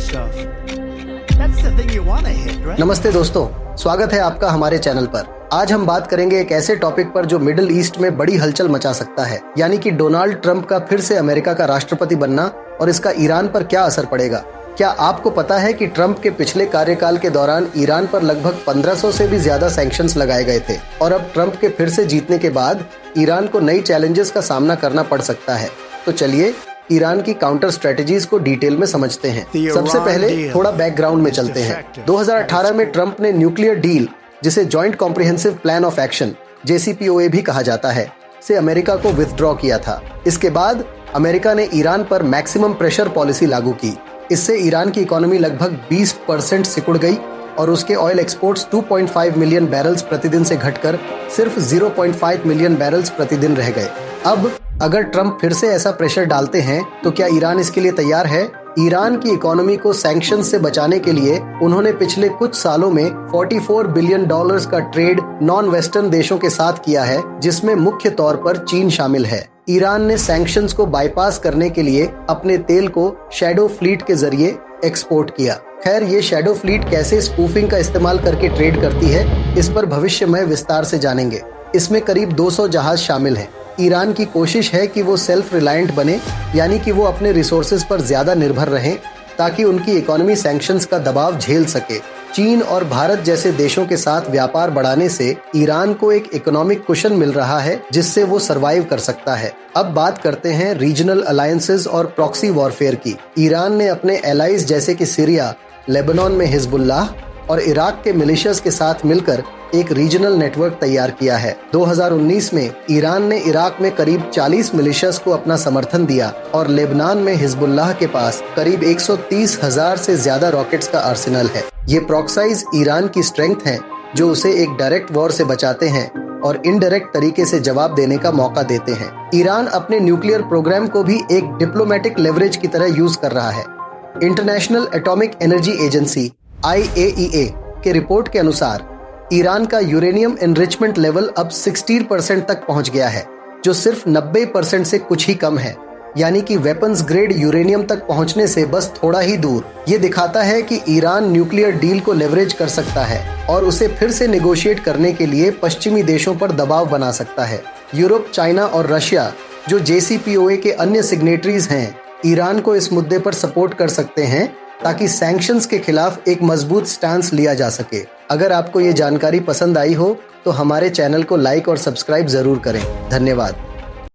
stuff. That's the thing you want to hit, right? नमस्ते दोस्तों, स्वागत है आपका हमारे चैनल पर। आज हम बात करेंगे एक ऐसे टॉपिक पर जो मिडिल ईस्ट में बड़ी हलचल मचा सकता है, यानी कि डोनाल्ड ट्रंप का फिर से अमेरिका का राष्ट्रपति बनना और इसका ईरान पर क्या असर पड़ेगा। क्या आपको पता है कि ट्रंप के पिछले कार्यकाल के दौरान ईरान पर लगभग 1500 से भी ज्यादा सैंक्शंस लगाए गए थे और अब ट्रंप के फिर से जीतने के बाद ईरान को नई चैलेंजेस का सामना करना पड़ सकता है। तो चलिए ईरान की काउंटर स्ट्रेटजीज को डिटेल में समझते हैं। सबसे पहले थोड़ा बैकग्राउंड में चलते हैं। 2018 में ट्रंप ने न्यूक्लियर डील, जिसे joint comprehensive plan of action JCPOA भी कहा जाता है, से अमेरिका को विथड्रॉ किया था। इसके बाद अमेरिका ने ईरान पर मैक्सिमम प्रेशर पॉलिसी लागू की। इससे ईरान की इकोनॉमी लगभग 20% सिकुड़ गई और उसके ऑयल एक्सपोर्ट्स 2.5 मिलियन बैरल्स प्रतिदिन से घटकर सिर्फ 0.5 मिलियन बैरल्स प्रतिदिन रह गए। अब अगर ट्रंप फिर से ऐसा प्रेशर डालते हैं तो क्या ईरान इसके लिए तैयार है? ईरान की इकोनॉमी को सैंक्शन से बचाने के लिए उन्होंने पिछले कुछ सालों में $44 बिलियन का ट्रेड नॉन वेस्टर्न देशों के साथ किया है, जिसमें मुख्य तौर पर चीन शामिल है। ईरान ने सैंक्शंस को बाईपास करने के लिए अपने तेल को शैडो फ्लीट के जरिए एक्सपोर्ट किया। खैर, ये शैडो फ्लीट कैसे स्पूफिंग का इस्तेमाल करके ट्रेड करती है, इस पर भविष्य में विस्तार से जानेंगे। इसमें करीब 200 जहाज शामिल हैं। ईरान की कोशिश है कि वो सेल्फ रिलायंट बने, यानी कि वो अपने रिसोर्सेज पर ज्यादा निर्भर रहें ताकि उनकी इकोनॉमी सैंक्शंस का दबाव झेल सके। चीन और भारत जैसे देशों के साथ व्यापार बढ़ाने से ईरान को एक इकोनॉमिक कुशन मिल रहा है, जिससे वो सरवाइव कर सकता है। अब बात करते हैं रीजनल अलायंसेस और प्रॉक्सी वॉरफेयर की। ईरान ने अपने एलाइज जैसे कि सीरिया, लेबनान में हिजबुल्लाह और इराक के मिलिशियाज के साथ मिलकर एक रीजनल नेटवर्क तैयार किया है। 2019 में ईरान ने इराक में करीब 40 मिलिशियाज को अपना समर्थन दिया और लेबनान में हिजबुल्लाह के पास करीब 130,000 से ज्यादा रॉकेट्स का आर्सेनल है। ये प्रॉक्साइज ईरान की स्ट्रेंथ हैं, जो उसे एक डायरेक्ट वॉर से बचाते हैं और इनडायरेक्ट तरीके से जवाब देने का मौका देते हैं। ईरान अपने न्यूक्लियर प्रोग्राम को भी एक डिप्लोमेटिक लेवरेज की तरह यूज कर रहा है। International atomic energy agency IAEA के रिपोर्ट के अनुसार ईरान का यूरेनियम एनरिचमेंट लेवल अब 60% तक पहुंच गया है, जो सिर्फ 90% से कुछ ही कम है, यानी कि वेपन्स ग्रेड यूरेनियम तक पहुंचने से बस थोड़ा ही दूर। ये दिखाता है कि ईरान न्यूक्लियर डील को लेवरेज कर सकता है और उसे फिर से नेगोशिएट करने के लिए पश्चिमी देशों पर दबाव बना सकता है। यूरोप, चाइना और रशिया, जो JCPOA के अन्य सिग्नेटरीज हैं, ईरान को इस मुद्दे पर सपोर्ट कर सकते हैं ताकि सैंक्शंस के खिलाफ एक मजबूत स्टैंस लिया जा सके। अगर आपको ये जानकारी पसंद आई हो तो हमारे चैनल को लाइक और सब्सक्राइब जरूर करें। धन्यवाद।